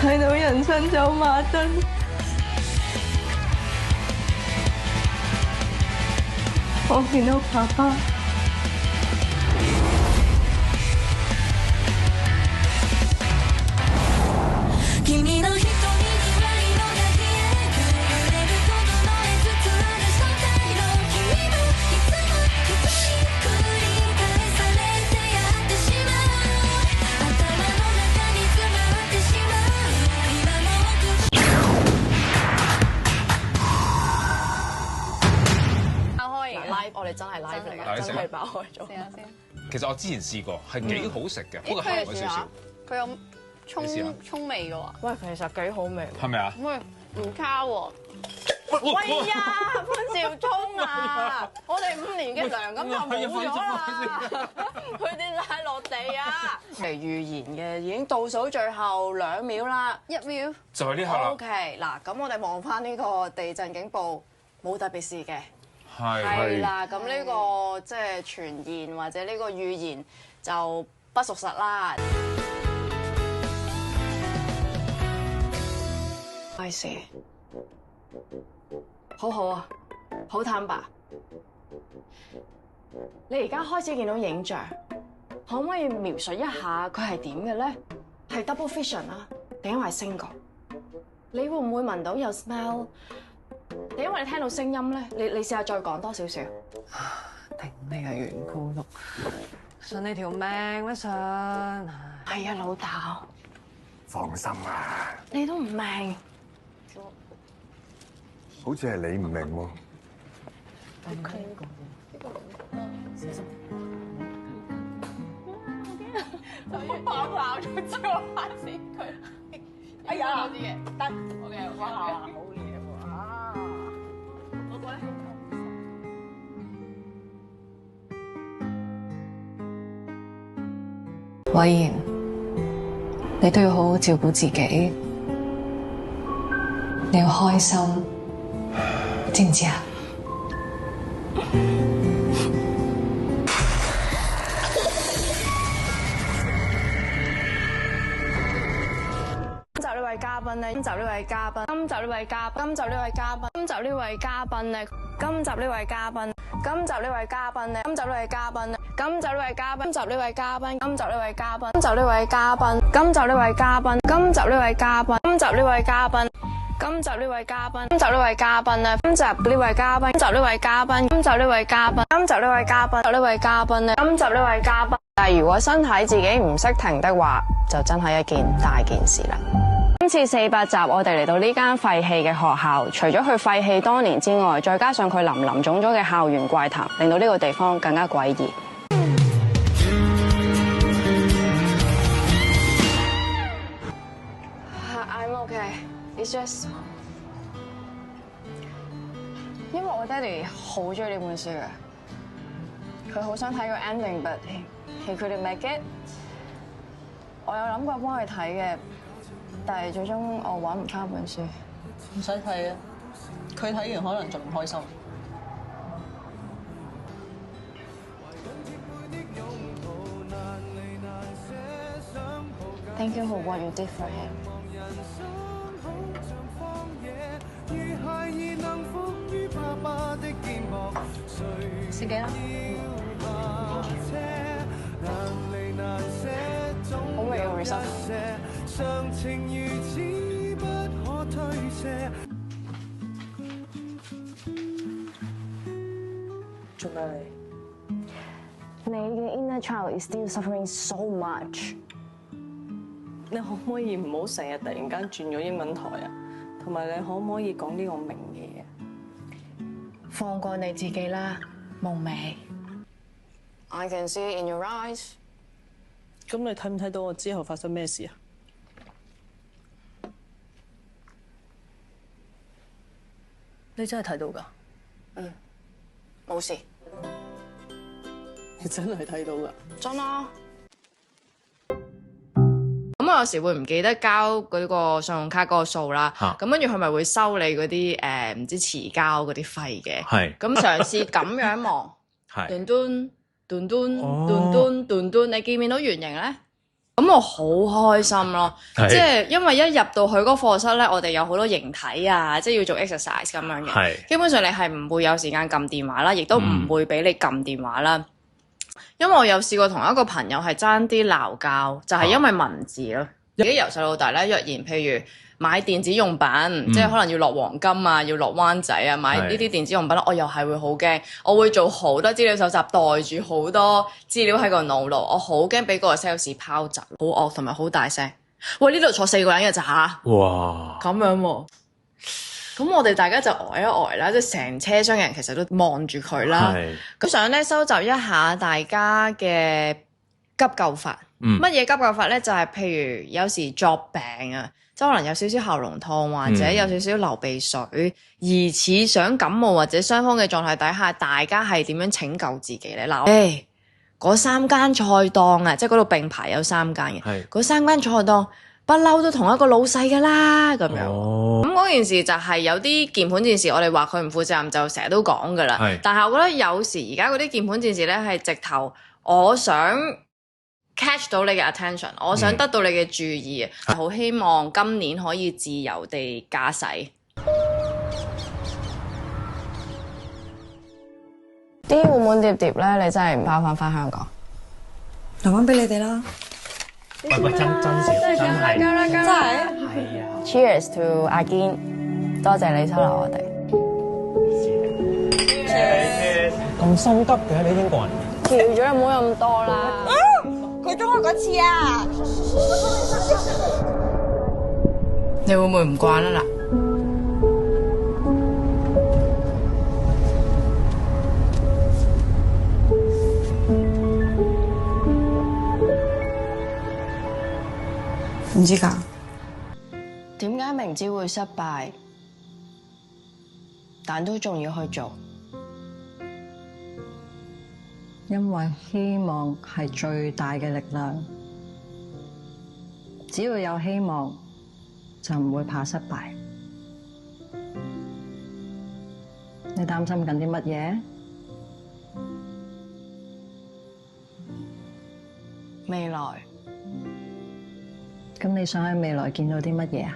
睇到人生走馬燈，我見到爸爸。我哋真係 live 嚟嘅，真係爆開咗。試下先。其實我之前試過，係幾好食嘅，不過鹹咗少少。佢有葱味嘅喎。喂，其實幾好味。係咪啊？喂，唔卡喎。喂呀，潘兆聰啊！我哋5年嘅糧咁就冇咗啦，佢跌晒落地啊！嚟預言嘅已經倒數最後2秒啦，1秒就係呢刻啦。OK，嗱，咁我哋望翻呢個地震警報，冇特別事嘅。係啦，咁呢個即係傳言或者呢個預言就不屬實啦。I see， 好好啊，好坦白。你而家開始見到影像，可唔可以描述一下佢係點嘅咧？係 double vision 啊，定因為 single？你會唔會聞到有 smell？你因為你聽到聲音咧，你試下再講多少少。頂你係袁姑碌，信你條命咩信？係啊，老豆。放心啊，你都唔明。好似係你唔明喎。爆咗之後發現佢，哎呀，啲嘢得，OK，哇，好嘢喎啊！我覺得偉賢，你都要好好照顧自己，你要開心，知唔知啊？今集呢位嘉賓咧，今集呢位嘉賓，今集呢位嘉賓，今集呢位嘉賓，今集呢位嘉賓咧，今集呢位嘉賓，今集呢位嘉賓咧，今集呢位嘉賓咧，今集呢位嘉賓，今集呢位嘉賓，今集呢位嘉賓，今集呢位嘉賓，今集呢位嘉賓，今集呢位嘉賓，今集呢位嘉賓。今集呢位嘉賓，今集呢位嘉賓咧，今集呢位嘉賓，今集呢位嘉賓，今集呢位嘉賓，今集呢位嘉賓，呢位嘉賓咧，今集呢位嘉賓。但係如果身體自己唔識停的話，就真係一件大件事啦。今次400集，我哋嚟到呢間廢棄嘅學校，除咗佢廢棄多年之外，再加上佢林林總總嘅校園怪談，令到呢個地方更加詭異。I'm okay. It's just 因為我爹哋好中意呢本書嘅，佢好想睇個 ending，but he couldn't make it。我有諗過幫佢睇嘅，但係最終我揾唔翻本書。唔使睇啊，佢睇完可能仲唔開心。Thank you for what you did for him。食幾啦？好味嘅 risotto。做咩你嘅 inner child is still suffering so much。你可唔可以唔好成日突然間轉咗英文台啊？同埋你可唔可以講呢個明嘢啊？放過你自己啦，夢美。I can see it in your eyes。咁你睇唔睇到我之後發生咩事啊？你真係睇到㗎？嗯，冇事。你真係睇到㗎？真啊！咁我有時會唔記得交嗰個信用卡嗰個數啦，咁跟住佢咪會收你嗰啲唔知遲交嗰啲費嘅。係。咁嘗試咁樣望，係。斷斷斷斷斷斷斷，你見唔見到圓形咧？咁我好開心咯，即係因為一入到去嗰個課室咧，我哋有好多形體啊，即係要做 exercise 咁樣嘅。基本上你係唔會有時間撳電話啦，亦都唔會俾你撳電話啦。因為我有試過同一個朋友係爭啲鬧交，就係因為文字咯。自己由細到大咧，若然譬如買電子用品，即係可能要落黃金啊，要落灣仔啊，買呢啲電子用品，我又係會好驚，我會做好多資料搜集，袋住好多資料喺個腦度，我好驚俾嗰個 sales 拋走，好惡同埋好大聲。喂，呢度坐4個人嘅咋嚇？哇！咁樣喎，咁我哋大家就呆一呆啦，即係成車廂嘅人其實都望住佢啦。咁想咧收集一下大家嘅急救法。乜嘢急救法咧？就係譬如有時作病啊。即可能有少少喉嚨痛或者有少少流鼻水，疑似想感冒或者傷風嘅狀態底下，大家係點樣拯救自己呢？嗱，嗰3間菜檔啊，即係嗰度並排有3間嘅，嗰3間菜檔不嬲都同一個老細噶啦，咁樣。咁嗰件事就係有啲鍵盤戰士，我哋話佢唔負責任就成日都講噶啦。但係我覺得有時而家嗰啲鍵盤戰士呢，係直頭，我想catch 到你嘅 attention， 我想得到你嘅注意，好希望今年可以自由地駕駛。啲碗碗碟碟咧，你真係唔包翻香港？留翻俾你哋啦。喂，真係真係。係啊。Cheers to 阿堅，多謝你收留我哋。咁心急嘅你英國人？調咗你唔好咁多啦。佢中學嗰次啊，你會唔會唔慣啊？唔知㗎。點解明知會失敗，但都仲要去做？因為希望係最大嘅力量，只要有希望，就唔會怕失敗。你擔心緊啲乜嘢？未來。咁你想喺未來見到啲乜嘢啊？